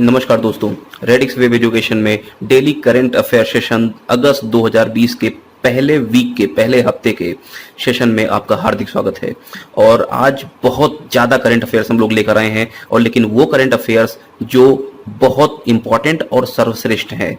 नमस्कार दोस्तों, radix web education में डेली करंट अफेयर सेशन अगस्त 2020 के पहले वीक के पहले हफ्ते के सेशन में आपका हार्दिक स्वागत है। और आज बहुत ज़्यादा करंट अफेयर्स हम लोग लेकर आए हैं, और लेकिन वो करंट अफेयर्स जो बहुत इंपॉर्टेंट और सर्वश्रेष्ठ हैं।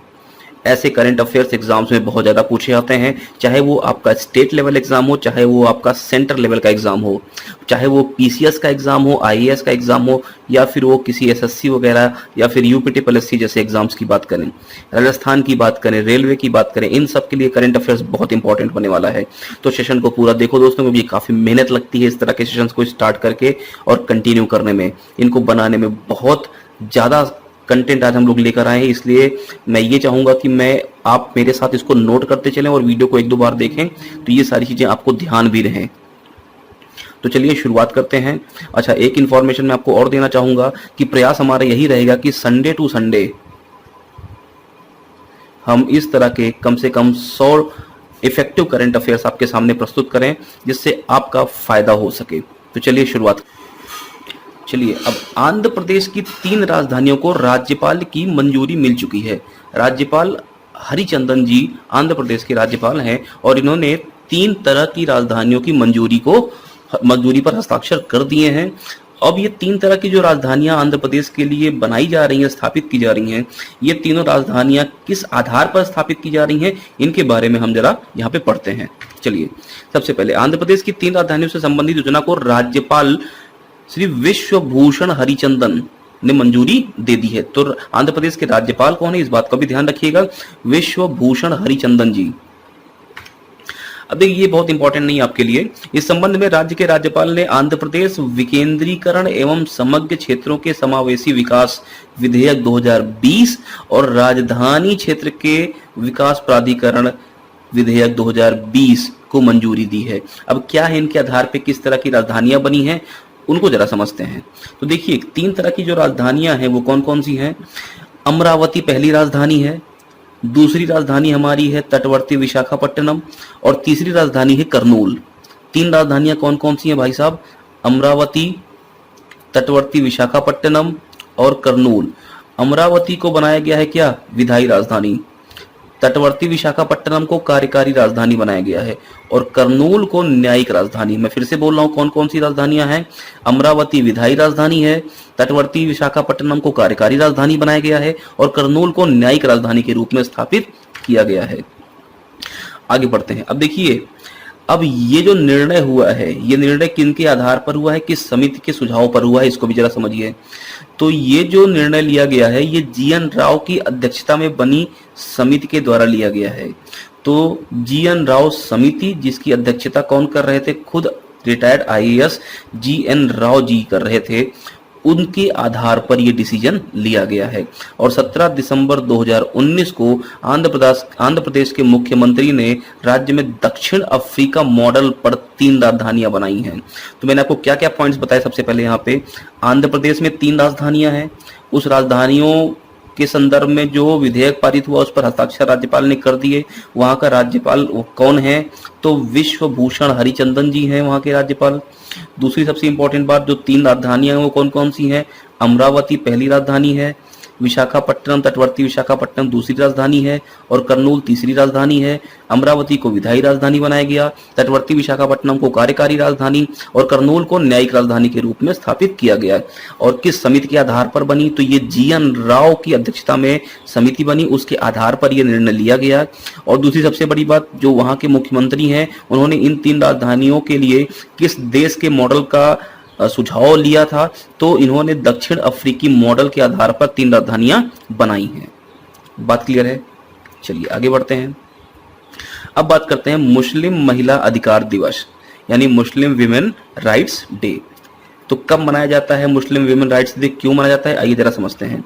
ऐसे करंट अफेयर्स एग्जाम्स में बहुत ज़्यादा पूछे जाते हैं, चाहे वो आपका स्टेट लेवल एग्जाम हो, चाहे वो आपका सेंटर लेवल का एग्जाम हो, चाहे वो पीसीएस का एग्जाम हो, आईएएस का एग्जाम हो, या फिर वो किसी एसएससी वगैरह या फिर यूपीटी पीएससी जैसे एग्जाम्स की बात करें, राजस्थान की बात करें, रेलवे की बात करें, इन सब के लिए करंट अफेयर्स बहुत इंपॉर्टेंट होने वाला है। तो सेशन को पूरा देखो दोस्तों, मुझे काफ़ी मेहनत लगती है इस तरह के सेशन को स्टार्ट करके और कंटिन्यू करने में, इनको बनाने में बहुत ज़्यादा कंटेंट आज हम लोग लेकर आए हैं। इसलिए मैं ये चाहूंगा कि आप मेरे साथ इसको नोट करते चलें और वीडियो को एक दो बार देखें, तो ये सारी चीजें आपको ध्यान भी रहें। तो चलिए शुरुआत करते हैं। अच्छा, एक इंफॉर्मेशन मैं आपको और देना चाहूंगा कि प्रयास हमारा यही रहेगा कि संडे टू संडे हम इस तरह के कम से कम 100 इफेक्टिव करंट अफेयर्स आपके सामने प्रस्तुत करें, जिससे आपका फायदा हो सके। तो चलिए शुरुआत। चलिए, अब आंध्र प्रदेश की 3 राजधानियों को राज्यपाल की मंजूरी मिल चुकी है। राज्यपाल हरिचंदन जी आंध्र प्रदेश के राज्यपाल हैं और इन्होंने 3 तरह की राजधानियों की मंजूरी पर हस्ताक्षर कर दिए हैं। अब ये 3 तरह की जो राजधानियां आंध्र प्रदेश के लिए बनाई जा रही हैं, स्थापित की जा रही हैं, ये तीनों राजधानियां किस आधार पर स्थापित की जा रही हैं, इनके बारे में हम जरा यहाँ पे पढ़ते हैं। चलिए, सबसे पहले आंध्र प्रदेश की 3 राजधानियों से संबंधित योजना को राज्यपाल श्री विश्वभूषण हरिचंदन ने मंजूरी दे दी है। तो आंध्र प्रदेश के राज्यपाल कौन है, इस बात का भी ध्यान रखिएगा, विश्वभूषण हरिचंदन जी। अब देखिए, ये बहुत इंपॉर्टेंट नहीं आपके लिए। इस संबंध में राज्य के राज्यपाल ने आंध्र प्रदेश विकेंद्रीकरण एवं समग्र क्षेत्रों के समावेशी विकास विधेयक 2020 और राजधानी क्षेत्र के विकास प्राधिकरण विधेयक 2020 को मंजूरी दी है। अब क्या है, इनके आधार पर किस तरह की राजधानियां बनी हैं, उनको जरा समझते हैं। तो देखिए, 3 तरह की जो राजधानियां हैं वो कौन कौन सी हैं। अमरावती पहली राजधानी है, दूसरी राजधानी हमारी है तटवर्ती विशाखापट्टनम, और तीसरी राजधानी है करनूल। 3 राजधानियां कौन कौन सी हैं भाई साहब, अमरावती, तटवर्ती विशाखापट्टनम और करनूल। अमरावती को बनाया गया है क्या, विधायी राजधानी, तटवर्ती विशाखापट्टनम को कार्यकारी राजधानी बनाया गया है, और करनूल को न्यायिक राजधानी। मैं फिर से बोल रहा हूं, कौन कौन सी राजधानियां हैं। अमरावती विधायी राजधानी है, तटवर्ती विशाखापट्टनम को कार्यकारी राजधानी बनाया गया है, और करनूल को न्यायिक राजधानी के रूप में स्थापित किया गया है। आगे बढ़ते हैं। अब देखिए, अब ये जो निर्णय हुआ है, ये निर्णय किनके आधार पर हुआ है, किस समिति के सुझाव पर हुआ है, इसको भी जरा समझिए। तो ये जो निर्णय लिया गया है, ये जीएन राव की अध्यक्षता में बनी समिति के द्वारा लिया गया है। तो जीएन राव समिति, जिसकी अध्यक्षता कौन कर रहे थे, खुद retired IAS GN Rao ji कर रहे थे, उनके आधार पर यह डिसीजन लिया गया है। और 17 दिसंबर 2019 को आंध्र प्रदेश के मुख्यमंत्री ने राज्य में दक्षिण अफ्रीका मॉडल पर 3 राजधानियां बनाई हैं। तो मैंने आपको क्या क्या पॉइंट्स बताए। सबसे पहले यहाँ पे आंध्र प्रदेश में 3 राजधानियां हैं, उस राजधानियों के संदर्भ में जो विधेयक पारित हुआ उस पर हस्ताक्षर राज्यपाल ने कर दिए। वहां का राज्यपाल कौन है, तो विश्वभूषण हरिचंदन जी हैं वहां के राज्यपाल। दूसरी सबसे इंपॉर्टेंट बात, जो 3 राजधानियां हैं वो कौन कौन सी हैं, अमरावती पहली राजधानी है, विशाखापट्टनम तटवर्ती विशाखापट्टनम दूसरी राजधानी है, और करनूल तीसरी राजधानी है। अमरावती को विधायी राजधानी बनाया गया, तटवर्ती विशाखापट्टनम को कार्यकारी राजधानी और करनूल को न्यायिक राजधानी के रूप में स्थापित किया गया। और किस समिति के आधार पर बनी, तो ये जीएन राव की अध्यक्षता में समिति बनी, उसके आधार पर यह निर्णय लिया गया। और दूसरी सबसे बड़ी बात, जो वहां के मुख्यमंत्री हैं, उन्होंने इन 3 राजधानियों के लिए किस देश के मॉडल का सुझाव लिया था, तो इन्होंने दक्षिण अफ्रीकी मॉडल के आधार पर 3 राजधानियां बनाई हैं। बात क्लियर है। चलिए आगे बढ़ते हैं। अब बात करते हैं मुस्लिम महिला अधिकार दिवस, यानी मुस्लिम विमेन राइट्स डे। तो कब मनाया जाता है मुस्लिम विमेन राइट्स डे, क्यों मनाया जाता है, आइए जरा समझते हैं।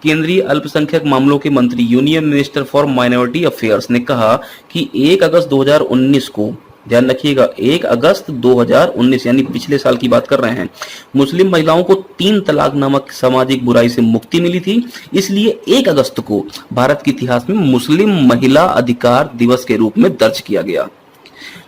केंद्रीय अल्पसंख्यक मामलों के मंत्री, union minister for minority affairs ने कहा कि 1 अगस्त 2019 को, ध्यान रखिएगा, 1 अगस्त 2019 यानी पिछले साल की बात कर रहे हैं, मुस्लिम महिलाओं को 3 तलाक नामक सामाजिक बुराई से मुक्ति मिली थी। इसलिए 1 अगस्त को भारत के इतिहास में मुस्लिम महिला अधिकार दिवस के रूप में दर्ज किया गया।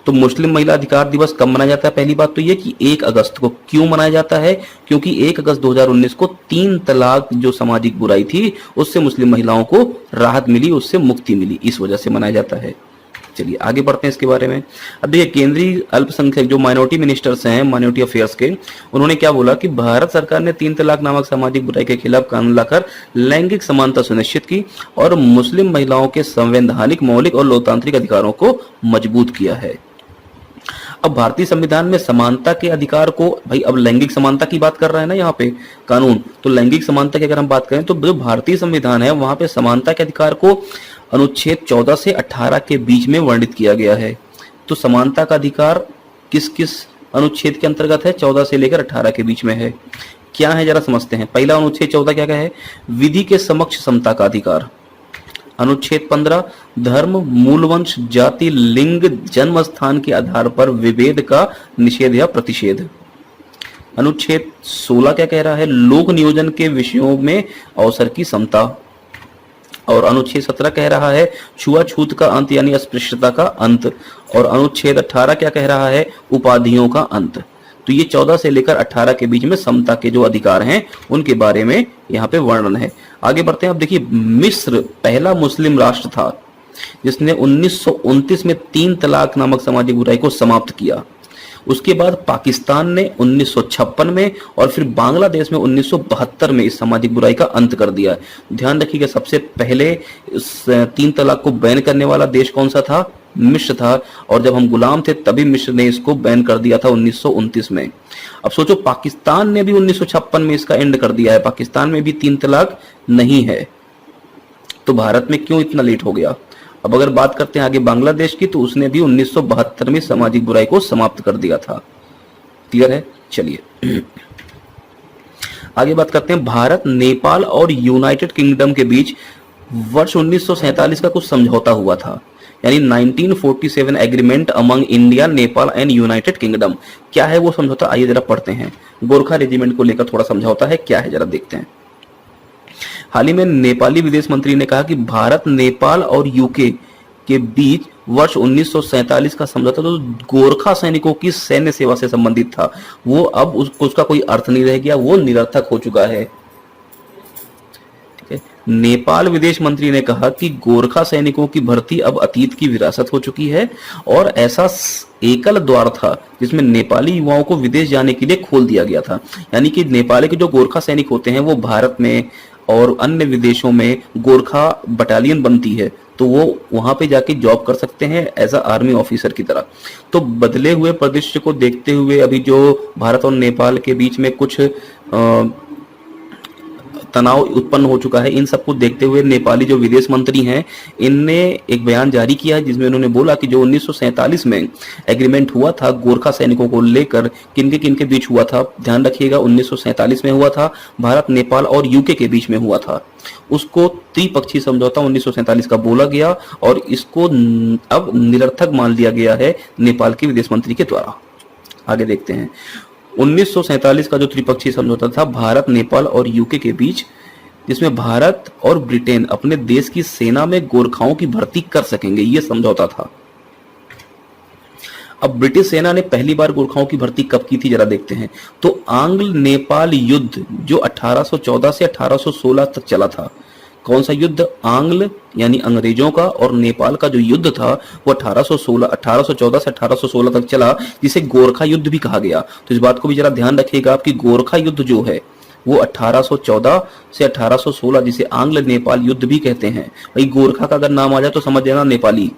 तो मुस्लिम महिला अधिकार दिवस कब मनाया जाता है? पहली बात तो ये कि 1 अगस्त को। क्यों मनाया जाता है? क्योंकि 1 अगस्त 2019 को 3 तलाक जो सामाजिक बुराई थी उससे मुस्लिम महिलाओं को राहत मिली, उससे मुक्ति मिली, इस वजह से मनाया जाता है। चलिए आगे बढ़ते हैं इसके बारे में। अब देखिए, केंद्रीय अल्पसंख्यक जो माइनॉरिटी मिनिस्टर्स हैं माइनॉरिटी अफेयर्स के, उन्होंने क्या बोला कि भारत सरकार ने 3 तलाक नामक सामाजिक बुराई के खिलाफ कानून लाकर लैंगिक समानता सुनिश्चित की और मुस्लिम महिलाओं के संवैधानिक, मौलिक और लोकतांत्रिक अधिकारों को मजबूत किया है। अब भारतीय संविधान में समानता के अधिकार को, भाई अब लैंगिक समानता की बात कर रहा है ना यहाँ पे कानून, तो लैंगिक समानता की अगर हम बात करें तो जो भारतीय संविधान है वहां पे समानता के अधिकार को अनुच्छेद 14 से 18 के बीच में वर्णित किया गया है। तो समानता का अधिकार किस किस अनुच्छेद के अंतर्गत है? 14 से लेकर 18 के बीच में है। क्या है जरा समझते हैं। पहला अनुच्छेद 14 क्या है? विधि के समक्ष समता का अधिकार। अनुच्छेद 15 धर्म, मूलवंश, जाति, लिंग, जन्म स्थान के आधार पर विभेद का निषेध या प्रतिषेध। अनुच्छेद 16 क्या कह रहा है? लोक नियोजन के विषयों में अवसर की समता। और अनुच्छेद 17 कह रहा है छुआछूत का अंत यानी अस्पृश्यता का अंत। और अनुच्छेद 18 क्या कह रहा है? उपाधियों का अंत। तो ये 14 से लेकर 18 के बीच में समता के जो अधिकार हैं उनके बारे में यहाँ पे वर्णन है। आगे बढ़ते हैं। अब देखिए, मिस्र पहला मुस्लिम राष्ट्र था जिसने 1929 में 3 तलाक नामक सामाजिक बुराई को समाप्त किया। उसके बाद पाकिस्तान ने 1956 में और फिर बांग्लादेश में 1972 में इस सामाजिक बुराई का अंत कर दिया। ध्यान रखिएगा, सबसे पहले इस 3 तलाक को बैन करने वाला देश कौन सा था? मिस्र था। और जब हम गुलाम थे तभी मिस्र ने इसको बैन कर दिया था 1929 में। अब सोचो, पाकिस्तान ने भी 1956 में इसका एंड कर दिया है, पाकिस्तान में भी 3 तलाक नहीं है। तो भारत में क्यों इतना लेट हो गया? अब अगर बात करते हैं आगे बांग्लादेश की, तो उसने भी 1972 में सामाजिक बुराई को समाप्त कर दिया था। क्लियर है? चलिए आगे बात करते हैं। भारत, नेपाल और यूनाइटेड किंगडम के बीच वर्ष 1947 का कुछ समझौता हुआ था, यानी 1947 agreement among India, Nepal and United kingdom. क्या है वो समझौता? आइए जरा पढ़ते हैं। गोरखा रेजिमेंट को लेकर थोड़ा समझौता है, क्या है जरा देखते हैं। हाल ही में नेपाली विदेश मंत्री ने कहा कि भारत, नेपाल और यूके के बीच वर्ष 1947 का समझौता तो गोरखा सैनिकों की सैन्य सेवा से संबंधित था, वो अब उसका कोई अर्थ नहीं रह गया, वो निरर्थक हो चुका है। ठीक है। नेपाल विदेश मंत्री ने कहा कि गोरखा सैनिकों की भर्ती अब अतीत की विरासत हो चुकी है और ऐसा एकल द्वार था जिसमें नेपाली युवाओं को विदेश जाने के लिए खोल दिया गया था। यानी कि नेपाली के जो गोरखा सैनिक होते हैं वो भारत में और अन्य विदेशों में गोरखा बटालियन बनती है, तो वो वहां पे जाके जॉब कर सकते हैं एज अ आर्मी ऑफिसर की तरह। तो बदले हुए परिदृश्य को देखते हुए अभी जो भारत और नेपाल के बीच में कुछ तनाव उत्पन्न हो चुका है, इन सबको देखते हुए नेपाली जो विदेश मंत्री हैं इनने एक बयान जारी किया है जिसमें उन्होंने बोला कि जो 1947 में एग्रीमेंट हुआ था गोरखा सैनिकों को लेकर, किनके बीच हुआ था? ध्यान रखिएगा, 1947 में हुआ था, भारत, नेपाल और यूके के बीच में हुआ था। उसको त्रिपक्षीय समझौता 1947 का बोला गया और इसको अब निरर्थक मान लिया गया है नेपाल के विदेश मंत्री के द्वारा। आगे देखते हैं। 1947 का जो त्रिपक्षीय समझौता था भारत, नेपाल और यूके के बीच, जिसमें भारत और ब्रिटेन अपने देश की सेना में गोरखाओं की भर्ती कर सकेंगे, यह समझौता था। अब ब्रिटिश सेना ने पहली बार गोरखाओं की भर्ती कब की थी जरा देखते हैं। तो आंग्ल नेपाल युद्ध जो 1814 से 1816 तक चला था। कौन सा युद्ध? आंग्ल यानी अंग्रेजों का और नेपाल का जो युद्ध था वो 1814 से 1816 तक चला, जिसे गोरखा युद्ध भी कहा गया। तो इस बात को भी जरा ध्यान रखिएगा आपकी गोरखा युद्ध जो है वो 1814 से 1816, जिसे आंग्ल नेपाल युद्ध भी कहते हैं। भाई गोरखा का अगर नाम आ जाए तो समझ लेना नेपाली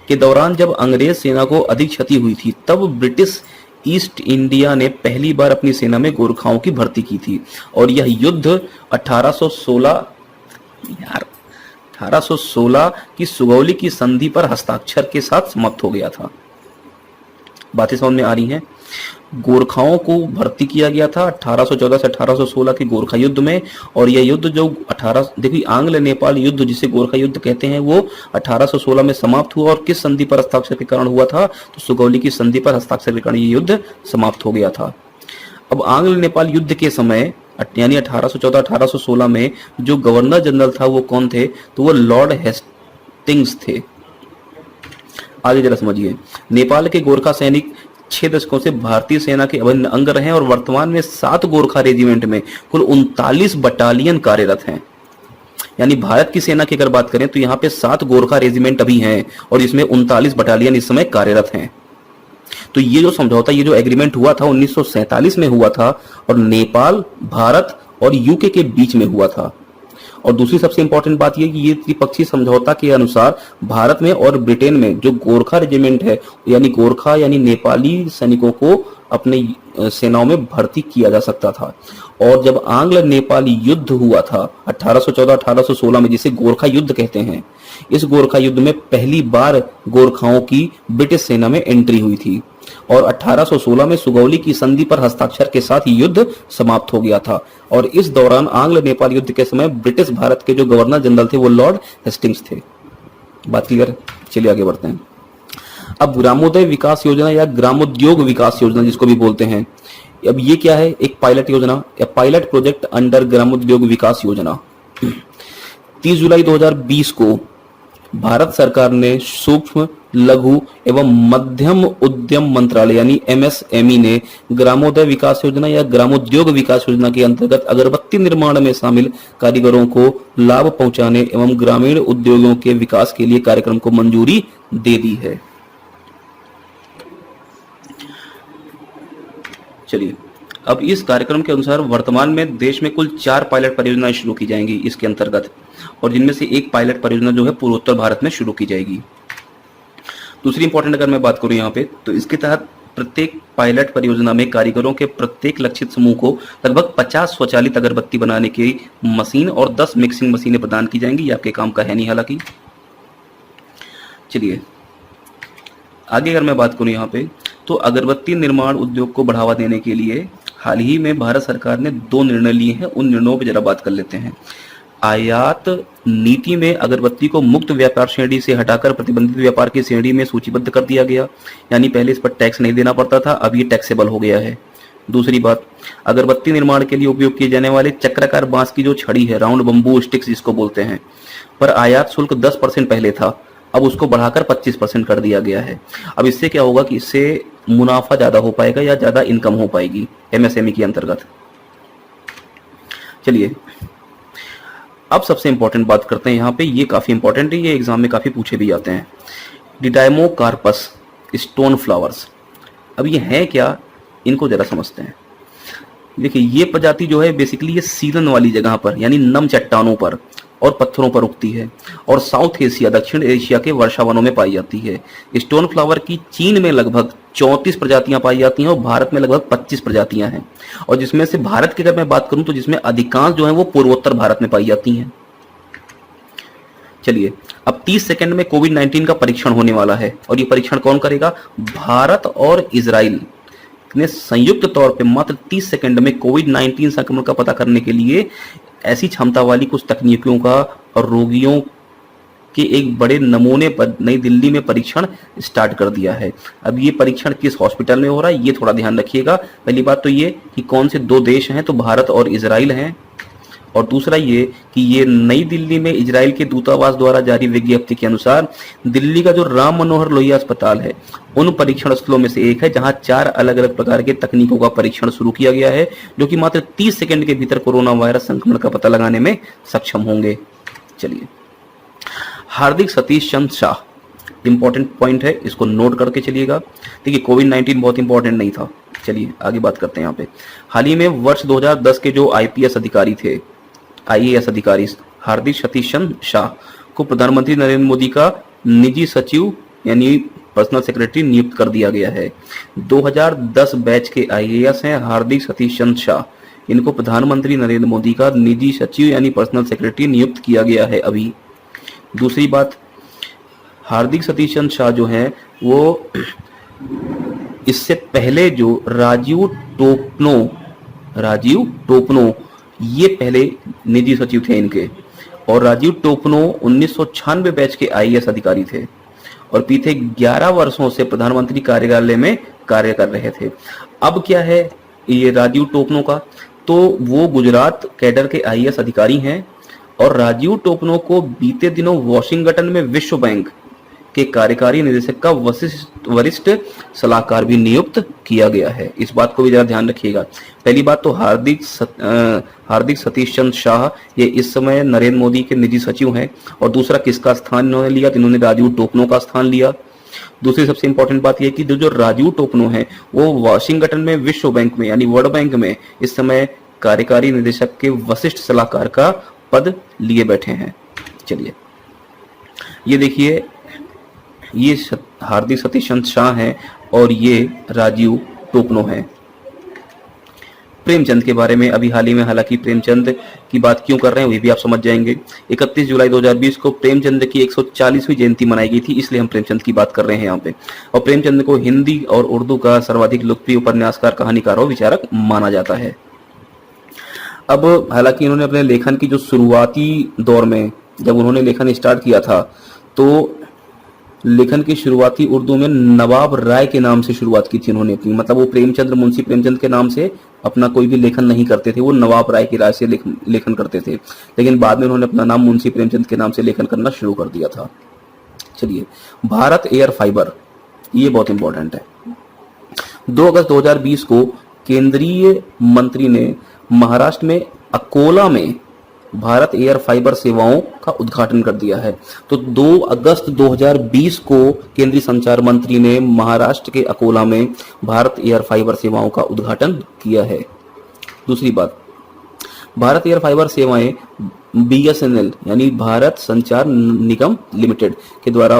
के दौरान जब अंग्रेज सेना को अधिक क्षति हुई थी तब ब्रिटिश ईस्ट इंडिया ने पहली बार अपनी सेना में गोरखाओं की भर्ती की थी और यह युद्ध 1816 की सुगौली की संधि पर हस्ताक्षर के साथ समाप्त हो गया था। बातें समझ में आ रही हैं? गोरखाओं को भर्ती किया गया था 1814 से 1816 के गोरखा युद्ध में और यह युद्ध जो देखिए आंग्ल नेपाल युद्ध जिसे गोरखा युद्ध कहते हैं वो 1816 में समाप्त हुआ और किस संधि पर हस्ताक्षर के कारण हुआ था? तो सुगौली की संधि पर हस्ताक्षर के कारण यह युद्ध समाप्त हो गया था। अब आंग्ल नेपाल युद्ध के समय यानी 1814-1816 में जो गवर्नर जनरल था वो कौन थे? तो वो लॉर्ड हेस्टिंग्स थे। आगे जरा समझिए। नेपाल के गोरखा सैनिक 6 दशकों से भारतीय सेना के अभिन्न अंग रहे हैं और वर्तमान में 7 गोरखा रेजिमेंट में कुल 39 बटालियन कार्यरत हैं। यानी भारत की सेना की अगर बात करें तो यहाँ पे 7 गोरखा रेजिमेंट अभी हैं और इसमें 39 बटालियन इस समय कार्यरत हैं। तो ये जो समझौता, ये जो एग्रीमेंट हुआ था 1947 में हुआ था और नेपाल, भारत और यूके के बीच में हुआ था। और दूसरी सबसे इंपॉर्टेंट बात ये कि ये त्रिपक्षीय समझौता के अनुसार भारत में और ब्रिटेन में जो गोरखा रेजिमेंट है, यानी गोरखा यानी नेपाली सैनिकों को अपने सेनाओं में भर्ती किया जा सकता था। और जब आंग्ल नेपाली युद्ध हुआ था 1814-1816 में, जिसे गोरखा युद्ध कहते हैं, इस गोरखा युद्ध में पहली बार गोरखाओं की ब्रिटिश सेना में एंट्री हुई थी और 1816 में सुगौली की संधि पर हस्ताक्षर के साथ युद्ध समाप्त हो गया था। और इस दौरान आंग्ल नेपाल युद्ध के समय ब्रिटिश भारत के जो गवर्नर जनरल थे वो लॉर्ड हेस्टिंग्स थे। बात क्लियर? चलिए आगे बढ़ते हैं। अब ग्रामोदय विकास योजना या ग्रामोद्योग विकास योजना जिसको भी बोलते हैं, अब ये क्या है? एक पायलट योजना या पायलट प्रोजेक्ट अंडर ग्रामोद्योग विकास योजना। 30 जुलाई 2020 को भारत सरकार ने सूक्ष्म, लघु एवं मध्यम उद्यम मंत्रालय यानी MSME ने ग्रामोदय विकास योजना या ग्रामोद्योग विकास योजना के अंतर्गत अगरबत्ती निर्माण में शामिल कारीगरों को लाभ पहुंचाने एवं ग्रामीण उद्योगों के विकास के लिए कार्यक्रम को मंजूरी दे दी है। चलिए, अब इस कार्यक्रम के अनुसार वर्तमान में देश में कुल 4 पायलट परियोजनाएं शुरू की जाएंगी इसके अंतर्गत, और जिनमें से एक पायलट परियोजना जो है पूर्वोत्तर भारत में शुरू की जाएगी। दूसरी इंपॉर्टेंट अगर मैं बात करूं यहाँ पे, तो इसके तहत प्रत्येक पायलट परियोजना में कारीगरों के प्रत्येक लक्षित समूह को लगभग 50 स्वचालित अगरबत्ती बनाने की मशीन और 10 मिक्सिंग मशीनें प्रदान की जाएंगी। ये आपके काम का है नहीं हालांकि। चलिए आगे अगर मैं बात करूं यहाँ पे, तो अगरबत्ती निर्माण उद्योग को बढ़ावा देने के लिए हाल ही में भारत सरकार ने 2 निर्णय लिए हैं। उन निर्णयों पर जरा बात कर लेते हैं। आयात नीति में अगरबत्ती को मुक्त व्यापार श्रेणी से हटाकर प्रतिबंधित व्यापार की श्रेणी में सूचीबद्ध कर दिया गया, यानी पहले इस पर टैक्स नहीं देना पड़ता था, अब ये टैक्सेबल हो गया है। दूसरी बात, अगरबत्ती निर्माण के लिए उपयोग किए जाने वाले चक्राकार बांस की जो छड़ी है, राउंड बम्बू स्टिक्स जिसको बोलते हैं, पर आयात शुल्क 10% पहले था, अब उसको बढ़ाकर 25% कर दिया गया है। अब इससे क्या होगा कि इससे मुनाफा ज्यादा हो पाएगा या ज्यादा इनकम हो पाएगी MSME के अंतर्गत। चलिए अब सबसे इंपॉर्टेंट बात करते हैं यहाँ पे, ये काफी इंपॉर्टेंट है, ये एग्जाम में काफी पूछे भी जाते हैं। डिडाइमोकार्पस स्टोन फ्लावर्स, अब ये है क्या, इनको जरा समझते हैं। देखिए ये प्रजाति जो है बेसिकली ये सीलन वाली जगह पर यानी नम चट्टानों पर और पत्थरों पर उगती है और साउथ एशिया, दक्षिण एशिया के वर्षावनों में पाई जाती है। स्टोन फ्लावर की चीन में लगभग 34 प्रजातियां पाई जाती हैं और भारत में लगभग 25 प्रजातियां हैं, और जिसमें से भारत की अगर मैं बात करूं तो जिसमें अधिकांश जो है वो पूर्वोत्तर भारत में पाई जाती हैं। चलिए अब 30 सेकंड में कोविड-19 का परीक्षण होने वाला है, और ये परीक्षण कौन करेगा? भारत और इजराइल ने संयुक्त तौर पे मात्र 30 सेकंड में कोविड-19 संक्रमण का पता करने के लिए ऐसी क्षमता वाली कुछ तकनीकों का और रोगियों के एक बड़े नमूने पर नई दिल्ली में परीक्षण स्टार्ट कर दिया है। अब ये परीक्षण किस हॉस्पिटल में हो रहा है ये थोड़ा ध्यान रखिएगा। पहली बात तो ये कि कौन से 2 देश हैं, तो भारत और इजराइल हैं, और दूसरा ये कि ये नई दिल्ली में इजराइल के दूतावास द्वारा जारी विज्ञप्ति के अनुसार दिल्ली का जो राम मनोहर लोहिया अस्पताल है उन परीक्षण स्थलों में से एक है जहां 4 अलग अलग प्रकार के तकनीकों का परीक्षण शुरू किया गया है, जो कि मात्र 30 सेकंड के भीतर कोरोना वायरस संक्रमण का पता लगाने में सक्षम होंगे। चलिए, हार्दिक सतीश चंद्र शाह, इंपॉर्टेंट पॉइंट है, इसको नोट करके चलिएगा। देखिए कोविड-19 बहुत इंपॉर्टेंट नहीं था। चलिए आगे बात करते हैं। यहाँ पे हाल ही में वर्ष 2010 के जो IPS अधिकारी थे, IAS अधिकारी हार्दिक सतीश चंद्र शाह को प्रधानमंत्री नरेंद्र मोदी का निजी सचिव यानी पर्सनल सेक्रेटरी नियुक्त कर दिया गया है। 2010 बैच के IAS हैं हार्दिक सतीश चंद्र शाह, इनको प्रधानमंत्री नरेंद्र मोदी का निजी सचिव यानी पर्सनल सेक्रेटरी नियुक्त किया गया है अभी। दूसरी बात, हार्दिक सतीश चंद्र शाह जो हैं वो इससे पहले जो राजीव टोपनो ये पहले निजी सचिव थे इनके, और राजीव टोपनो 1996 बैच के IAS अधिकारी थे और बीते 11 वर्षों से प्रधानमंत्री कार्यालय में कार्य कर रहे थे। अब क्या है ये राजीव टोपनो का, तो वो गुजरात कैडर के IAS अधिकारी हैं, और राजीव टोपनो को बीते दिनों वॉशिंगटन में विश्व बैंक के कार्यकारी निदेशक का वरिष्ठ सलाहकार भी नियुक्त किया गया है। इस बात को भी जरा ध्यान रखिएगा। पहली बात तो हार्दिक सतीश चंद्र शाह, ये इस समय नरेंद्र मोदी के निजी सचिव हैं। और दूसरा किसका स्थान इन्होंने लिया, तो इन्होंने राजीव टोपनो का स्थान लिया। दूसरी सबसे इंपॉर्टेंट बात यह कि जो राजीव टोपनो है वो वाशिंगटन में विश्व बैंक में यानी वर्ल्ड बैंक में इस समय कार्यकारी निदेशक के वरिष्ठ सलाहकार का पद लिए बैठे हैं। चलिए ये देखिए, ये हार्दिक सतीश चंद्र शाह हैं और ये राजीव टोपनो हैं। प्रेमचंद के बारे में अभी हाल ही में, हालांकि प्रेमचंद की बात क्यों कर रहे हैं वो भी आप समझ जाएंगे। 31 जुलाई 2020 को प्रेमचंद की 140वीं जयंती मनाई गई थी, इसलिए हम प्रेमचंद की बात कर रहे हैं यहाँ पे। और प्रेमचंद को हिंदी और उर्दू का सर्वाधिक लोकप्रिय उपन्यासकार, कहानीकार और विचारक माना जाता है। अब हालांकि इन्होंने अपने लेखन की जो शुरुआती दौर में जब उन्होंने लेखन स्टार्ट किया था तो लेखन की शुरुआती उर्दू में नवाब राय के नाम से शुरुआत की थी उन्होंने अपनी, मतलब वो प्रेमचंद्र, मुंशी प्रेमचंद के नाम से अपना कोई भी लेखन नहीं करते थे, वो नवाब राय की राय से लेखन करते थे। लेकिन बाद में उन्होंने अपना नाम मुंशी प्रेमचंद के नाम से लेखन करना शुरू कर दिया था। चलिए, भारत एयर फाइबर, ये बहुत इंपॉर्टेंट है। 2 अगस्त 2020 को केंद्रीय मंत्री ने महाराष्ट्र में अकोला में भारत एयर फाइबर सेवाओं का उद्घाटन कर दिया है। तो 2 अगस्त 2020 को केंद्रीय संचार मंत्री ने महाराष्ट्र के अकोला में भारत एयर फाइबर सेवाओं का उद्घाटन किया है। दूसरी बात, भारत एयर फाइबर सेवाएं BSNL यानी भारत संचार निगम लिमिटेड के द्वारा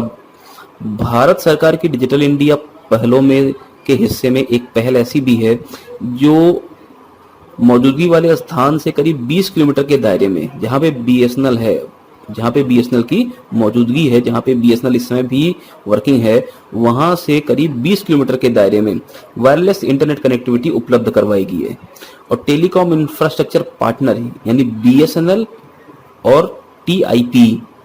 भारत सरकार की डिजिटल इंडिया पहलों में के हिस्से में एक पहल ऐसी भी है जो मौजूदगी वाले स्थान से करीब 20 किलोमीटर के दायरे में, जहां पे BSNL है, जहां पे BSNL की मौजूदगी है, जहां पे BSNL इस समय भी वर्किंग है, वहां से करीब 20 किलोमीटर के दायरे में वायरलेस इंटरनेट कनेक्टिविटी उपलब्ध करवाएगी है। और टेलीकॉम इंफ्रास्ट्रक्चर पार्टनर यानी BSNL और TIP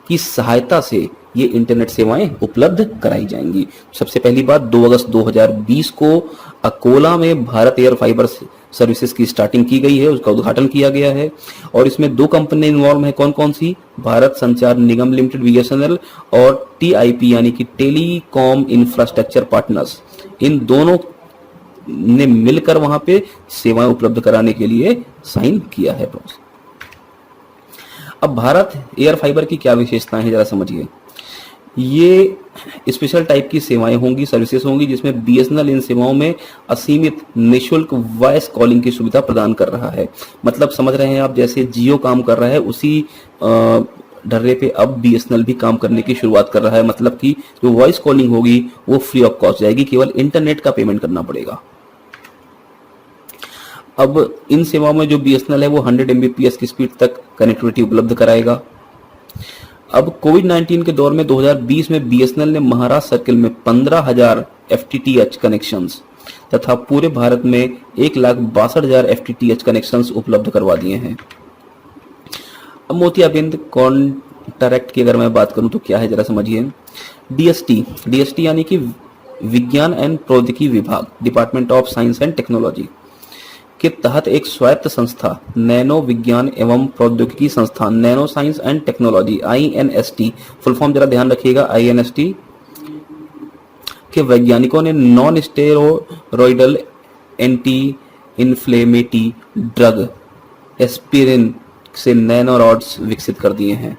की सहायता से ये इंटरनेट सेवाएं उपलब्ध कराई जाएंगी। सबसे पहली बात, 2 अगस्त 2020 को अकोला में भारत एयर फाइबर सर्विसेज की स्टार्टिंग की गई है, उसका उद्घाटन किया गया है। और इसमें 2 कंपनी इन्वॉल्व है, कौन कौन सी, भारत संचार निगम लिमिटेड BSNL और TIP यानी कि टेलीकॉम इंफ्रास्ट्रक्चर पार्टनर्स, इन दोनों ने मिलकर वहां पे सेवाएं उपलब्ध कराने के लिए साइन किया है। अब भारत एयर फाइबर की क्या विशेषताएं हैं जरा समझिए। ये स्पेशल टाइप की सेवाएं होंगी, सर्विसेज होंगी, जिसमें BSNL इन सेवाओं में असीमित निःशुल्क वॉइस कॉलिंग की सुविधा प्रदान कर रहा है। मतलब समझ रहे हैं आप, जैसे जियो काम कर रहा है उसी ढर्रे पे अब BSNL भी काम करने की शुरुआत कर रहा है। मतलब कि जो वॉइस कॉलिंग होगी वो फ्री ऑफ कॉस्ट जाएगी, केवल इंटरनेट का पेमेंट करना पड़ेगा। अब इन सेवाओं में जो BSNL है वो 100 Mbps की स्पीड तक कनेक्टिविटी उपलब्ध कराएगा। अब कोविड-19 के दौर में 2020 में BSNL ने महाराष्ट्र सर्किल में 15,000 FTTH कनेक्शंस तथा पूरे भारत में 1,62,000 FTTH कनेक्शंस उपलब्ध करवा दिए हैं। अब मोतियाबिंद कॉन्ट्रैक्ट की अगर मैं बात करूं तो क्या है जरा समझिए। DST यानी कि विज्ञान एंड प्रौद्योगिकी विभाग, department of science and technology के तहत एक स्वायत्त संस्था नैनो विज्ञान एवं प्रौद्योगिकी संस्थान nano science and technology INST, full form जरा ध्यान रखिएगा, INST के वैज्ञानिकों ने non steroidal anti inflammatory drug aspirin से नैनो रॉड्स विकसित कर दिए हैं।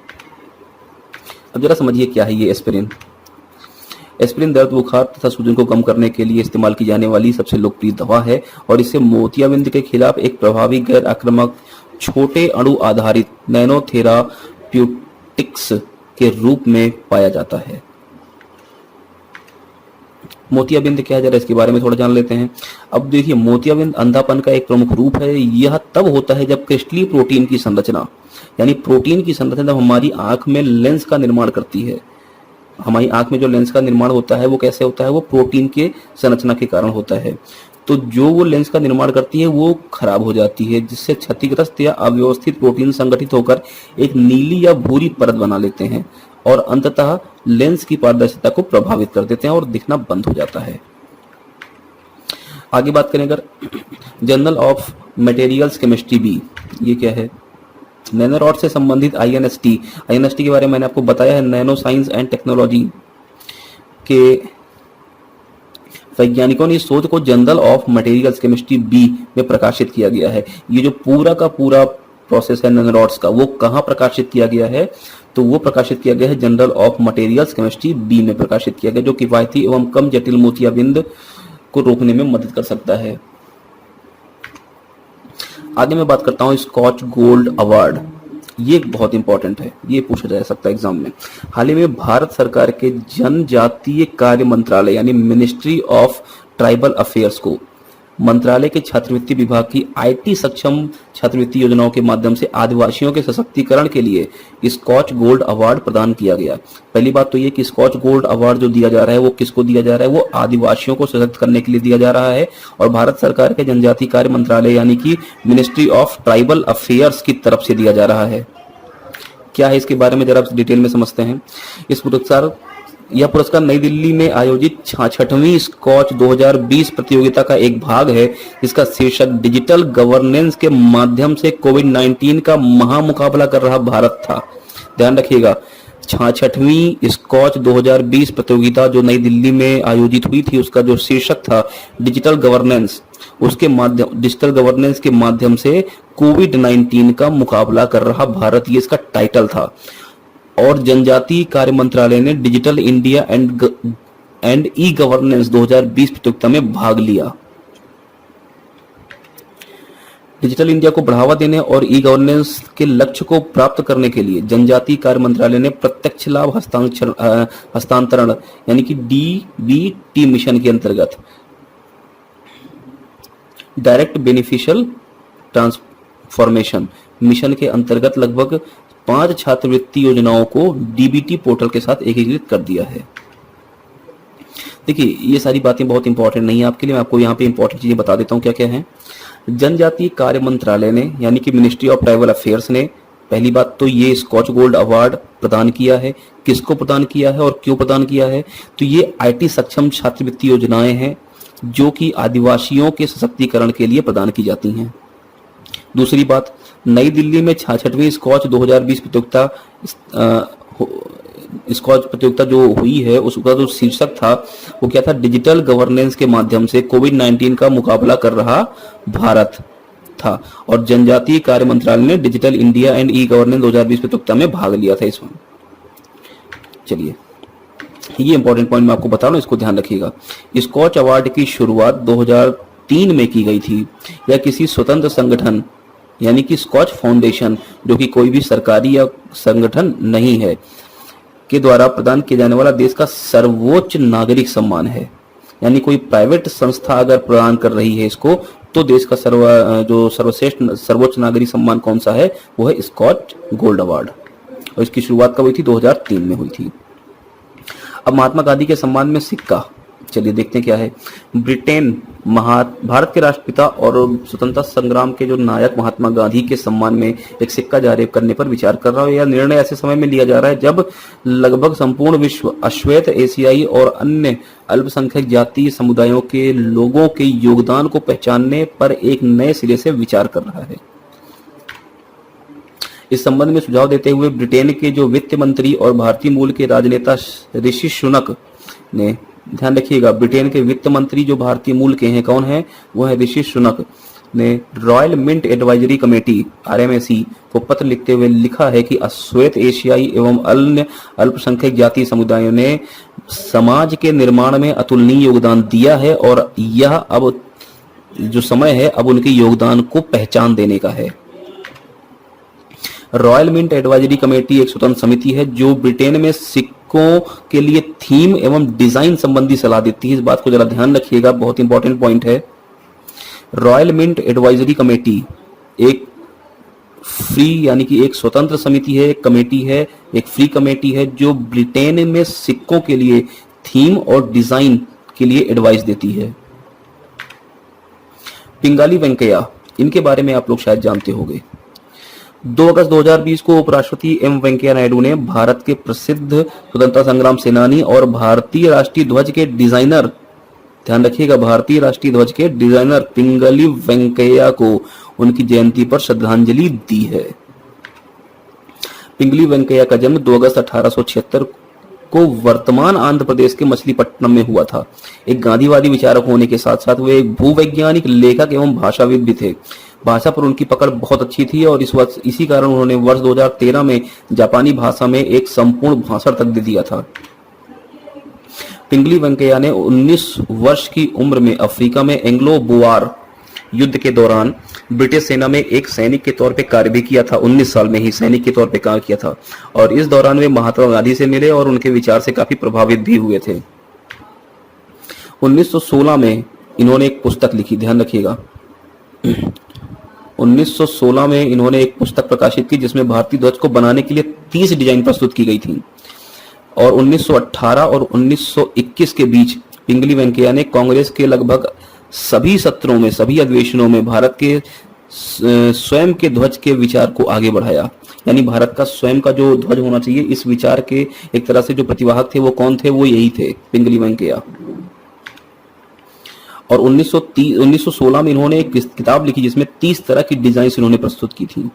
अब जरा समझिए क्या है ये एस्पिरिन। एस्पिरिन दर्द, बुखार तथा सूजन को कम करने के लिए इस्तेमाल की जाने वाली सबसे लोकप्रिय दवा है और इसे मोतियाबिंद के खिलाफ एक प्रभावी गैर आक्रामक छोटे अणु आधारित नैनोथेराप्यूटिक्स के रूप में पाया जाता है। मोतियाबिंद क्या है जरा इसके बारे में थोड़ा जान लेते हैं। अब देखिए, मोतियाबिंद अंधापन का एक प्रमुख रूप है। यह तब होता है जब क्रिस्टलीय प्रोटीन की संरचना यानी प्रोटीन की संरचना जब हमारी आंख में लेंस का निर्माण करती है। हमारी आंख में जो लेंस का निर्माण होता है वो कैसे होता है, वो प्रोटीन के संरचना के कारण होता है। तो जो वो लेंस का निर्माण करती है वो खराब हो जाती है, जिससे क्षतिग्रस्त या अव्यवस्थित प्रोटीन संगठित होकर एक नीली या भूरी परत बना लेते हैं और अंततः लेंस की पारदर्शिता को प्रभावित कर देते हैं और दिखना बंद हो जाता है। आगे बात करें अगर Journal of Materials Chemistry B, ये क्या है, नैनो रॉड से संबंधित INST के बारे में मैंने आपको बताया है, नैनो साइंस एंड टेक्नोलॉजी के वैज्ञानिकों ने इस शोध को Journal of Materials Chemistry B में प्रकाशित किया गया है। ये जो पूरा का पूरा प्रोसेस है नैनोरॉड्स का, वो कहाँ प्रकाशित किया गया है? तो वो प्रकाशित किया गया है Journal of Materials Chemistry B में प्रकाशित किया गया, जो किफायती एवं कम जटिल मोतियाबिंद को रोकने में मदद कर सकता है। आगे मैं बात करता हूँ स्कॉच गोल्ड अवार्ड। ये बहुत इंपॉर्टेंट है, ये पूछा जा सकता है एग्जाम में। हाल ही में भारत सरकार के जनजातीय कार्य मंत्रालय यानी मिनिस्ट्री ऑफ ट्राइबल अफेयर्स को मंत्रालय के छात्रवृत्ति विभाग की आईटी सक्षम छात्रवृत्ति योजनाओं के माध्यम से आदिवासियों के सशक्तिकरण के लिए स्कॉच गोल्ड अवार्ड प्रदान किया गया। पहली बात तो ये कि स्कॉच गोल्ड अवार्ड जो दिया जा रहा है वो किसको दिया जा रहा है? वो आदिवासियों को सशक्त करने के लिए दिया जा रहा है और भारत सरकार के जनजातीय कार्य मंत्रालय यानी कि मिनिस्ट्री ऑफ ट्राइबल अफेयर्स की तरफ से दिया जा रहा है। क्या है इसके बारे में जरा डिटेल में समझते हैं। यह पुरस्कार नई दिल्ली में आयोजित 66वीं स्कॉच 2020 प्रतियोगिता का एक भाग है, जिसका शीर्षक डिजिटल गवर्नेंस के माध्यम से कोविड-19 का महामुकाबला कर रहा भारत था। ध्यान रखिएगा, 66वीं स्कॉच 2020 प्रतियोगिता जो नई दिल्ली में आयोजित हुई थी, उसका जो शीर्षक था डिजिटल गवर्नेंस के माध्यम से कोविड-19 का मुकाबला कर रहा भारत, ये इसका टाइटल था। और जनजातीय कार्य मंत्रालय ने digital India and e governance 2020 प्रतियोगिता में भाग लिया। डिजिटल इंडिया को बढ़ावा देने और ई गवर्नेंस के लक्ष्य को प्राप्त करने के लिए जनजातीय कार्य मंत्रालय ने प्रत्यक्ष लाभ हस्तांतरण यानी कि डीबीटी मिशन के अंतर्गत डायरेक्ट बेनिफिशियल ट्रांसफॉर्मेशन मिशन के अंतर्गत लगभग 5 छात्रवृत्ति योजनाओं को डीबीटी पोर्टल के साथ एकीकृत कर दिया है। देखिए, ये सारी बातें बहुत इंपॉर्टेंट नहीं है आपके लिए, मैं आपको यहाँ पे इंपॉर्टेंट चीजें बता देता हूँ क्या क्या है। जनजातीय कार्य मंत्रालय ने यानी कि मिनिस्ट्री ऑफ ट्राइबल अफेयर्स ने पहली बात तो ये स्कॉच गोल्ड अवार्ड प्रदान किया है। किसको प्रदान किया है और क्यों प्रदान किया है? तो ये आईटी सक्षम छात्रवृत्ति योजनाएं हैं जो कि आदिवासियों के सशक्तिकरण के लिए प्रदान की जाती हैं। दूसरी बात, नई दिल्ली में 66वीं स्कॉच 2020 प्रतियोगिता जो हुई है उसका जो शीर्षक था वो क्या था? डिजिटल गवर्नेंस के माध्यम से कोविड-19 का मुकाबला कर रहा भारत था। और जनजातीय कार्य मंत्रालय ने digital India and e governance 2020 प्रतियोगिता में भाग लिया था इसमें। चलिए, ये इंपॉर्टेंट पॉइंट मैं आपको बता रहा हूं, इसको ध्यान रखिएगा। स्कॉच अवार्ड की शुरुआत 2003 में की गई थी। यह किसी स्वतंत्र संगठन यानी कि स्कॉच फाउंडेशन, जो कि कोई भी सरकारी या संगठन नहीं है, के द्वारा प्रदान किया जाने वाला देश का सर्वोच्च नागरिक सम्मान है। यानी कोई प्राइवेट संस्था अगर प्रदान कर रही है इसको, तो देश का सर्वोच्च नागरिक सम्मान कौन सा है? वो है स्कॉच गोल्ड अवार्ड। और इसकी शुरुआत कब हुई थी? 2003 में हुई थी। अब महात्मा गांधी के सम्मान में सिक्का, चलिए देखते हैं क्या है। ब्रिटेन भारत के राष्ट्रपिता और स्वतंत्रता संग्राम के जो नायक महात्मा गांधी के सम्मान में एक सिक्का जारी करने पर विचार कर रहा है। यह निर्णय ऐसे समय में लिया जा रहा है जब लगभग संपूर्ण विश्व अश्वेत एशियाई और अन्य अल्पसंख्यक जातीय समुदायों के लोगों के योगदान को पहचानने पर एक नए सिरे से विचार कर रहा है। इस संबंध में सुझाव देते हुए ब्रिटेन के जो वित्त मंत्री और भारतीय मूल के राजनेता ऋषि सुनक ने, ध्यान रखिएगा, ब्रिटेन के वित्त मंत्री जो भारतीय मूल के हैं, कौन है? वो है ऋषि सुनक ने Royal Mint Advisory Committee RMAC को पत्र लिखते हुए लिखा है कि अश्वेत एशियाई एवं अन्य अल्पसंख्यक जातीय समुदायों ने समाज के निर्माण में अतुलनीय योगदान दिया है और यह अब जो समय है अब उनके योगदान को पहचान देने का है। रॉयल मिंट एडवाइजरी कमेटी एक स्वतंत्र समिति है जो ब्रिटेन में सिक्कों के लिए थीम एवं डिजाइन संबंधी सलाह देती है। इस बात को जरा ध्यान रखिएगा, बहुत इंपॉर्टेंट पॉइंट है। रॉयल मिंट एडवाइजरी कमेटी एक फ्री यानी कि एक स्वतंत्र समिति है, एक कमेटी है, एक फ्री कमेटी है जो ब्रिटेन में सिक्कों के लिए थीम और डिजाइन के लिए एडवाइस देती है। पिंगाली वेंकैया, इनके बारे में आप लोग शायद जानते होंगे। 2 अगस्त 2020 को उपराष्ट्रपति एम वेंकैया नायडू ने भारत के प्रसिद्ध स्वतंत्रता संग्राम सेनानी और भारतीय राष्ट्रीय ध्वज के डिजाइनर, ध्यान रखिएगा, भारतीय राष्ट्रीय ध्वज के डिजाइनर पिंगली वेंकैया को उनकी जयंती पर श्रद्धांजलि दी है। पिंगली वेंकैया का जन्म 2 अगस्त 1876 को वर्तमान आंध्र प्रदेश के मछलीपट्टनम में हुआ था। एक गांधीवादी विचारक होने के साथ साथ वे एक भूवैज्ञानिक, लेखक एवं भाषाविद भी थे। भाषा पर उनकी पकड़ बहुत अच्छी थी और इसी कारण उन्होंने वर्ष 2013 में जापानी भाषा में एक संपूर्ण भाषण तक दे दिया था। पिंगली वेंकैया ने 19 वर्ष की उम्र में अफ्रीका में एंग्लो बोआर युद्ध के दौरान ब्रिटिश सेना में एक सैनिक के तौर पे कार्य भी किया था। 19 साल में ही सैनिक के तौर पे कार्य किया था और इस दौरान वे महात्मा गांधी से मिले और उनके विचार से काफी प्रभावित भी हुए थे। 1916 में इन्होंने एक पुस्तक लिखी, ध्यान रखिएगा। 1916 में इन्होंने एक पुस्तक प्रकाशित की जिसमें भारतीय ध्वज को बनाने के लिए 30 डिजाइन प्रस्तुत की गई थी और 1918 और 1921 के बीच पिंगली वेंकैया ने कांग्रेस के लगभग सभी सत्रों में, सभी अधिवेशनों में भारत के स्वयं के ध्वज के विचार को आगे बढ़ाया। यानी भारत का स्वयं का जो ध्वज होना चाहिए, इस विचार के एक तरह से जो प्रतिवाहक थे वो कौन थे? वो यही थे, पिंगली वेंकैया। और 1916 में इन्होंने एक किताब लिखी जिसमें 30 तरह की डिजाइन इन्होंने प्रस्तुत की थी।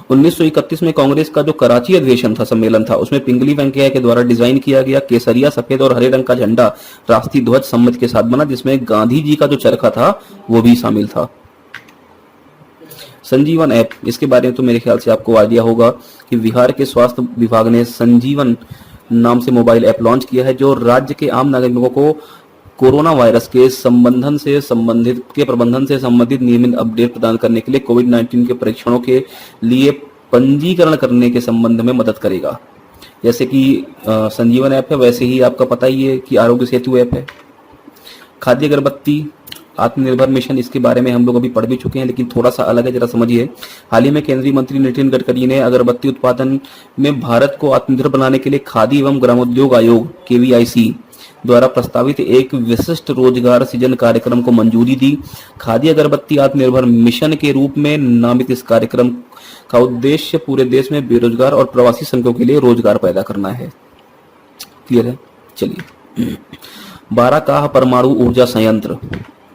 1931 में कांग्रेस का जो कराची अधिवेशन था, सम्मेलन था, उसमें पिंगली वेंकैया के द्वारा डिजाइन किया गया केसरिया, सफेद और हरे रंग का झंडा राष्ट्रीय ध्वज सम्मति के साथ बना, जिसमें गांधी जी का जो चरखा था वो भी शामिल था। संजीवन ऐप, इसके बारे में तो मेरे ख्याल से आपको आइडिया होगा कि बिहार के स्वास्थ्य विभाग ने संजीवन नाम से मोबाइल ऐप लॉन्च किया है, जो राज्य के आम नागरिकों को कोरोना वायरस के प्रबंधन से संबंधित नियमित अपडेट प्रदान करने के लिए कोविड-19 के परीक्षणों के लिए पंजीकरण करने के संबंध में मदद करेगा। जैसे कि संजीवन ऐप है, वैसे ही आपका पता ही है कि आरोग्य सेतु ऐप है। खाद्य अगरबत्ती आत्मनिर्भर मिशन, इसके बारे में हम लोग अभी पढ़ भी चुके हैं, लेकिन थोड़ा सा अलग है, जरा समझिए। हाल ही में केंद्रीय मंत्री नितिन गडकरी ने अगरबत्ती उत्पादन में भारत को आत्मनिर्भर बनाने के लिए खादी एवं ग्रामोद्योग आयोग KVIC द्वारा प्रस्तावित एक विशिष्ट रोजगार सृजन कार्यक्रम को मंजूरी दी। खादी अगरबत्ती आत्मनिर्भर मिशन के रूप में नामित इस कार्यक्रम का उद्देश्य पूरे देश में बेरोजगार और प्रवासी श्रमिकों के लिए रोजगार पैदा करना है। क्लियर है? चलिए, बाराकाह परमाणु ऊर्जा संयंत्र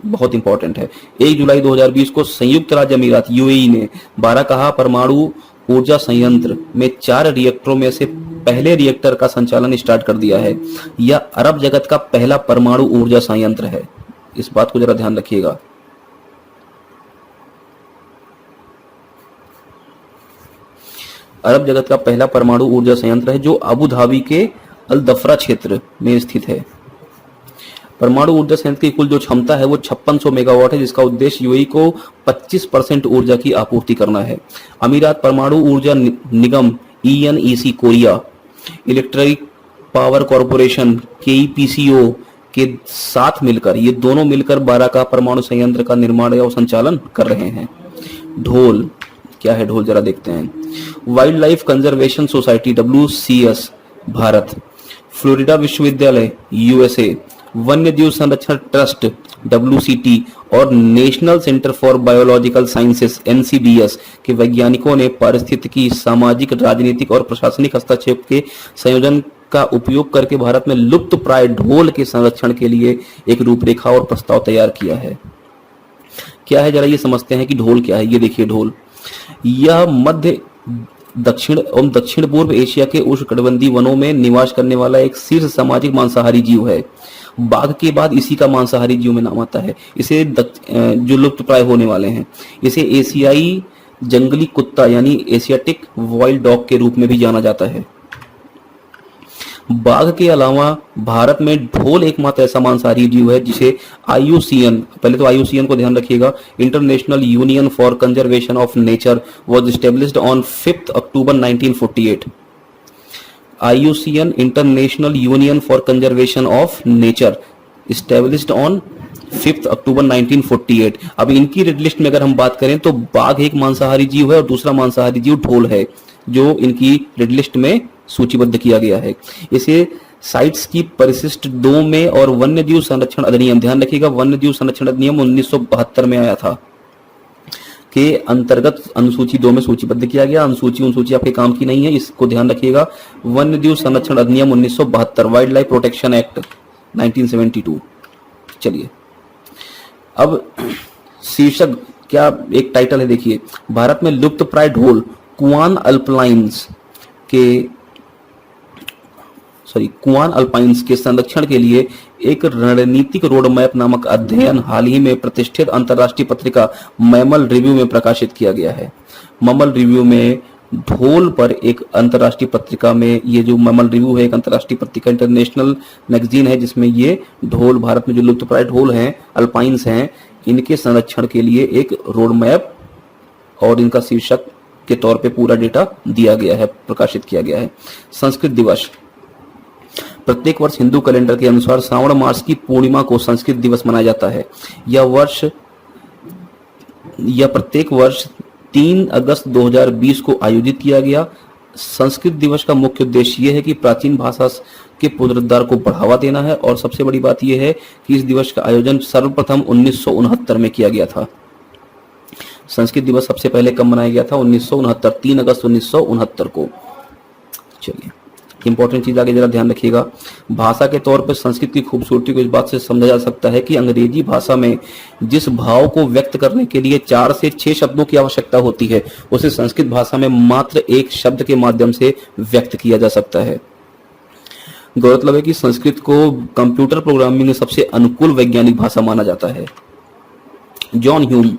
बहुत इंपॉर्टेंट है। 1 जुलाई 2020 को संयुक्त राज्य अमीरात UAE ने बाराकाह परमाणु ऊर्जा संयंत्र में 4 रिएक्टरों में से पहले रिएक्टर का संचालन स्टार्ट कर दिया है। यह अरब जगत का पहला परमाणु ऊर्जा संयंत्र है। इस बात को जरा ध्यान रखिएगा। अरब जगत का पहला परमाणु ऊर्जा संयंत्र है जो अबू धाबी के अल दफरा क्षेत्र में स्थित है। परमाणु ऊर्जा संयंत्र की कुल जो क्षमता है वो 5600 मेगावाट है, जिसका उद्देश्य UAE को 25% ऊर्जा की आपूर्ति करना है। अमीरात परमाणु ऊर्जा निगम ENEC, Korea electric power corporation KEPCO के साथ मिलकर, ये दोनों मिलकर बाराकाह परमाणु संयंत्र का निर्माण और संचालन कर रहे हैं। ढोल क्या है? ढोल जरा देखते हैं। Wild life conservation society WCS Bharat, Florida विश्वविद्यालय USA, वन्य जीव संरक्षण ट्रस्ट WCT और national centre for biological sciences NCBS के वैज्ञानिकों ने पारिस्थितिकी, सामाजिक, राजनीतिक और प्रशासनिक हस्तक्षेप के संयोजन का उपयोग करके भारत में लुप्त प्राय ढोल के संरक्षण के लिए एक रूपरेखा और प्रस्ताव तैयार किया है। क्या है, जरा ये समझते हैं कि ढोल क्या है। ये देखिए, ढोल यह मध्य, दक्षिण एवं दक्षिण पूर्व एशिया के उष्णकटिबंधीय वनों में निवास करने वाला एक शीर्ष सामाजिक मांसाहारी जीव है। बाघ के बाद इसी का मांसाहारी जीव में नाम आता है। इसे जो लुप्त प्राय होने वाले हैं, इसे एशियाई जंगली कुत्ता यानी एशियाटिक वाइल्ड डॉग के रूप में भी जाना जाता है। बाघ के अलावा भारत में ढोल एकमात्र ऐसा मांसाहारी जीव है जिसे IUCN, पहले तो IUCN को ध्यान रखिएगा, international union for conservation of nature was established on 5 October 1948। IUCN, international union for conservation of nature, established on 5 अक्टूबर 1948। अब इनकी रेड लिस्ट में अगर हम बात करें तो बाघ एक मांसाहारी जीव है और दूसरा मांसाहारी जीव ढोल है, जो इनकी रेड लिस्ट में सूचीबद्ध किया गया है। इसे साइट्स की परिशिष्ट 2 में और वन्य जीव संरक्षण अधिनियम, ध्यान रखिएगा, वन्य जीव संरक्षण अधिनियम 1972 में आया था, के अंतर्गत अनुसूची 2 में सूचीबद्ध किया गया। अनुसूची आपके काम की नहीं है, इसको ध्यान रखिएगा। वन्य जीव संरक्षण अधिनियम 1972, वाइल्ड लाइफ प्रोटेक्शन एक्ट 1972। चलिए, अब शीर्षक क्या एक टाइटल है, देखिए, भारत में लुप्त प्राय ढोल कुआन अल्पलाइंस के कुआन अल्पाइंस के संरक्षण के लिए एक रणनीतिक रोड मैप नामक अध्ययन हाल ही में प्रतिष्ठित अंतर्राष्ट्रीय पत्रिका मैमल रिव्यू में प्रकाशित किया गया है। मैमल रिव्यू में ढोल पर एक अंतर्राष्ट्रीय पत्रिका में, ये जो मैमल रिव्यू है एक अंतर्राष्ट्रीय पत्रिका इंटरनेशनल मैगजीन है, जिसमें ये ढोल, भारत में जो लुप्तप्राय ढोल हैं, अल्पाइंस हैं, इनके संरक्षण के लिए एक रोड मैप और इनका शीर्षक के तौर पे पूरा डेटा दिया गया है, प्रकाशित किया गया है। संस्कृत दिवस। प्रत्येक वर्ष हिंदू कैलेंडर के अनुसार श्रावण मास की पूर्णिमा को संस्कृत दिवस मनाया जाता है। यह प्रत्येक वर्ष 3 अगस्त 2020 को आयोजित किया गया। संस्कृत दिवस का मुख्य उद्देश्य यह है कि प्राचीन भाषा के पुनरुद्धार को बढ़ावा देना है, और सबसे बड़ी बात यह है कि इस दिवस का आयोजन सर्वप्रथम 1969 में किया गया था। संस्कृत दिवस सबसे पहले कब मनाया गया था? 1969, 3 अगस्त 1969 को। चलिए, इंपॉर्टेंट चीज आगे जरा ध्यान रखिएगा। भाषा के तौर पर संस्कृत की खूबसूरती को इस बात से समझा जा सकता है कि अंग्रेजी भाषा में जिस भाव को व्यक्त करने के लिए 4 से 6 शब्दों की आवश्यकता होती है, उसे संस्कृत भाषा में मात्र एक शब्द के माध्यम से व्यक्त किया जा सकता है। गौरतलब है कि संस्कृत को कंप्यूटर प्रोग्रामिंग में सबसे अनुकूल वैज्ञानिक भाषा माना जाता है। जॉन ह्यूम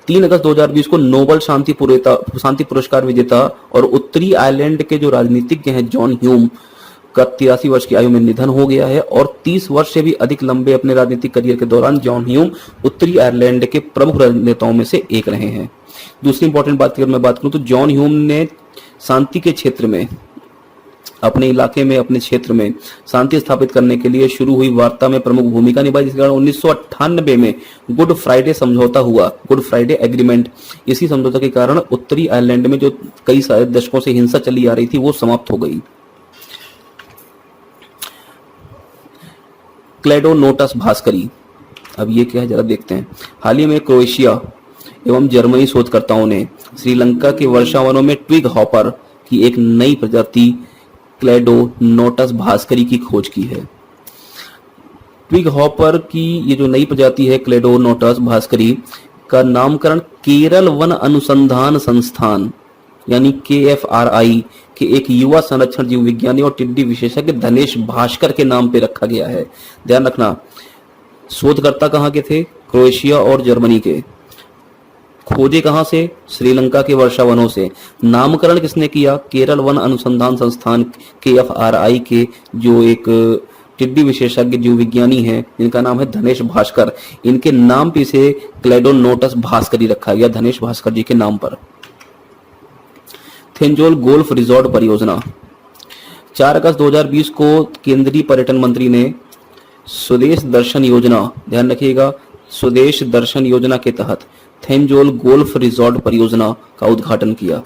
3 अगस्त 2020 को नोबेल शांति पुरस्कार विजेता और उत्तरी आयरलैंड के जो राजनीतिज्ञ हैं जॉन ह्यूम का 83 वर्ष की आयु में निधन हो गया है, और 30 वर्ष से भी अधिक लंबे अपने राजनीतिक करियर के दौरान जॉन ह्यूम उत्तरी आयरलैंड के प्रमुख राजनेताओं में से एक रहे हैं। दूसरी इंपॉर्टेंट बात की अगर मैं बात करूं तो जॉन ह्यूम ने शांति के क्षेत्र में, अपने इलाके में, अपने क्षेत्र में शांति स्थापित करने के लिए शुरू हुई वार्ता में प्रमुख भूमिका निभाई, जिसके कारण 1998 में गुड फ्राइडे समझौता हुआ, गुड फ्राइडे एग्रीमेंट। इसी समझौते के कारण उत्तरी आयरलैंड में जो कई सारे दशकों से हिंसा चली आ रही थी वो समाप्त हो गई। क्लेडोनोटस भास्करी, अब ये क्या है जरा देखते हैं। हाल ही में क्रोएशिया एवं जर्मनी शोधकर्ताओं ने श्रीलंका के वर्षावनों में ट्विग हॉपर की एक नई प्रजाति क्लेडोनोटस भास्करी की खोज की है। ट्विग हॉपर की ये जो नई प्रजाति है क्लेडोनोटस भास्करी का नामकरण केरल वन अनुसंधान संस्थान यानी KFRI के एक युवा संरक्षण जीव विज्ञानी और टिड्डी विशेषज्ञ धनेश भास्कर के नाम पे रखा गया है। ध्यान रखना, शोधकर्ता कहाँ के थे? क्रोएशिया और जर्मनी के। खोजे कहां से? श्रीलंका के वर्षावनों से। नामकरण किसने किया? केरल वन अनुसंधान संस्थान KFRI के जो एक टिड्डी विशेषज्ञ जीव विज्ञानी हैं जिनका नाम है धनेश भास्कर, इनके नाम पे इसे क्लेडोनोटस भास्करी रखा गया, धनेश भास्कर जी के नाम पर। थेंजोल गोल्फ रिजॉर्ट परियोजना। 4 अगस्त 2020 को केंद्रीय पर्यटन मंत्री ने स्वदेश दर्शन योजना, ध्यान रखिएगा, स्वदेश दर्शन योजना के तहत थेंजोल गोल्फ रिजॉर्ट परियोजना का उद्घाटन किया।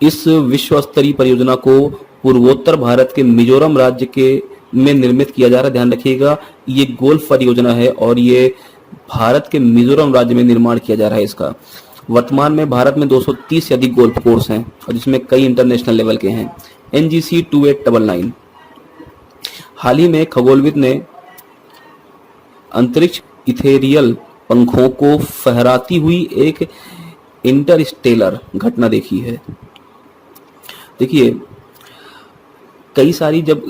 इस विश्व स्तरीय परियोजना को पूर्वोत्तर भारत के मिजोरम राज्य के में निर्मित किया जा रहा है। ध्यान रखिएगा, ये गोल्फ परियोजना है और ये भारत के मिजोरम राज्य में निर्माण किया जा रहा है इसका। वर्तमान में भारत में 230 से अधिक गोल्फ कोर्स हैं और जिसमें कई इंटरनेशनल लेवल के हैं। NGC 2899। हाल ही में खगोलविद ने अंतरिक्ष इथेरियल पंखों को फहराती हुई एक इंटरस्टेलर घटना देखी है। देखिए, कई सारी जब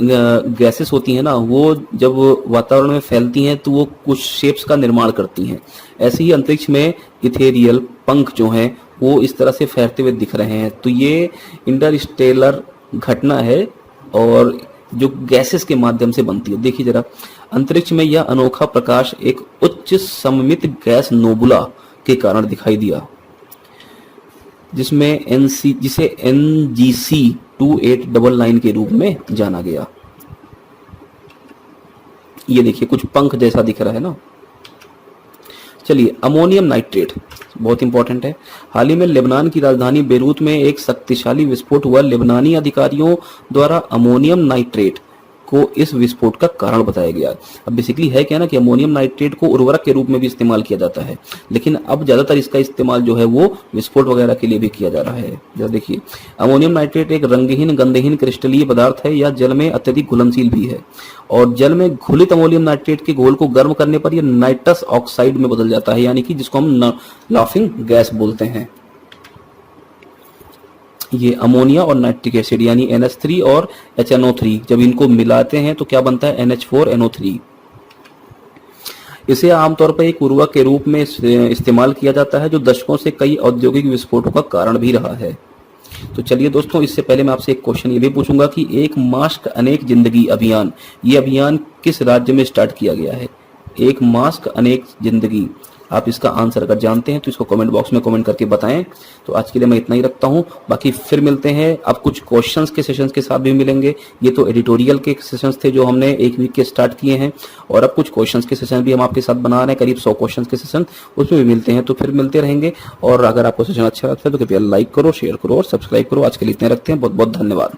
गैसेस होती हैं ना, वो जब वातावरण में फैलती हैं तो वो कुछ शेप्स का निर्माण करती हैं। ऐसे ही अंतरिक्ष में इथेरियल पंख जो हैं वो इस तरह से फैलते हुए दिख रहे हैं। तो ये इंटरस्टेलर घटना है और जो गैसेस के माध्यम से बनती है। देखिए जरा, अंतरिक्ष में यह अनोखा प्रकाश एक उच्च सममित गैस नोबुला के कारण दिखाई दिया, जिसे NGC 2899 के रूप में जाना गया। ये देखिए, कुछ पंख जैसा दिख रहा है ना। चलिए, अमोनियम नाइट्रेट बहुत इंपॉर्टेंट है। हाल ही में लेबनान की राजधानी बेरूत में एक शक्तिशाली विस्फोट हुआ। लेबनानी अधिकारियों द्वारा अमोनियम नाइट्रेट को इस विस्फोट का कारण बताया गया। अब बेसिकली है क्या ना कि अमोनियम नाइट्रेट को उर्वरक के रूप में भी इस्तेमाल किया जाता है, लेकिन अब ज्यादातर इसका इस्तेमाल जो है वो विस्फोट वगैरह के लिए भी किया जा रहा है। जरा देखिए, अमोनियम नाइट्रेट एक रंगहीन गंधहीन क्रिस्टलीय पदार्थ है। यह जल में अत्यधिक घुलनशील भी है और जल में घुलित अमोनियम नाइट्रेट के घोल को गर्म करने पर यह नाइट्रस ऑक्साइड में बदल जाता है, यानी कि जिसको हम लाफिंग गैस बोलते हैं। ये अमोनिया और नाइट्रिक एसिड यानी NH3 और HNO3 जब इनको मिलाते हैं तो क्या बनता है NH4NO3। इसे आमतौर पर एक उर्वरक के रूप में इस्तेमाल किया जाता है जो दशकों से कई औद्योगिक विस्फोटों का कारण भी रहा है। तो चलिए दोस्तों, इससे पहले मैं आपसे एक क्वेश्चन ये भी पूछूंगा कि एक मास्क अनेक जिंदगी अभियान, ये अभियान किस राज्य में स्टार्ट किया गया है? एक मास्क अनेक जिंदगी, आप इसका आंसर अगर जानते हैं तो इसको कमेंट बॉक्स में कमेंट करके बताएं। तो आज के लिए मैं इतना ही रखता हूं, बाकी फिर मिलते हैं। अब कुछ क्वेश्चंस के सेशंस के साथ भी मिलेंगे। ये तो एडिटोरियल के सेशंस थे जो हमने एक वीक के स्टार्ट किए हैं, और अब कुछ क्वेश्चंस के सेशन भी हम आपके साथ बना रहे हैं, करीब 100 क्वेश्चंस के सेशन, उसमें भी मिलते हैं। तो फिर मिलते रहेंगे, और अगर आपको सेशन अच्छा लगता है तो कृपया लाइक करो, शेयर करो और सब्सक्राइब करो। आज के लिए इतने रखते हैं। बहुत बहुत धन्यवाद।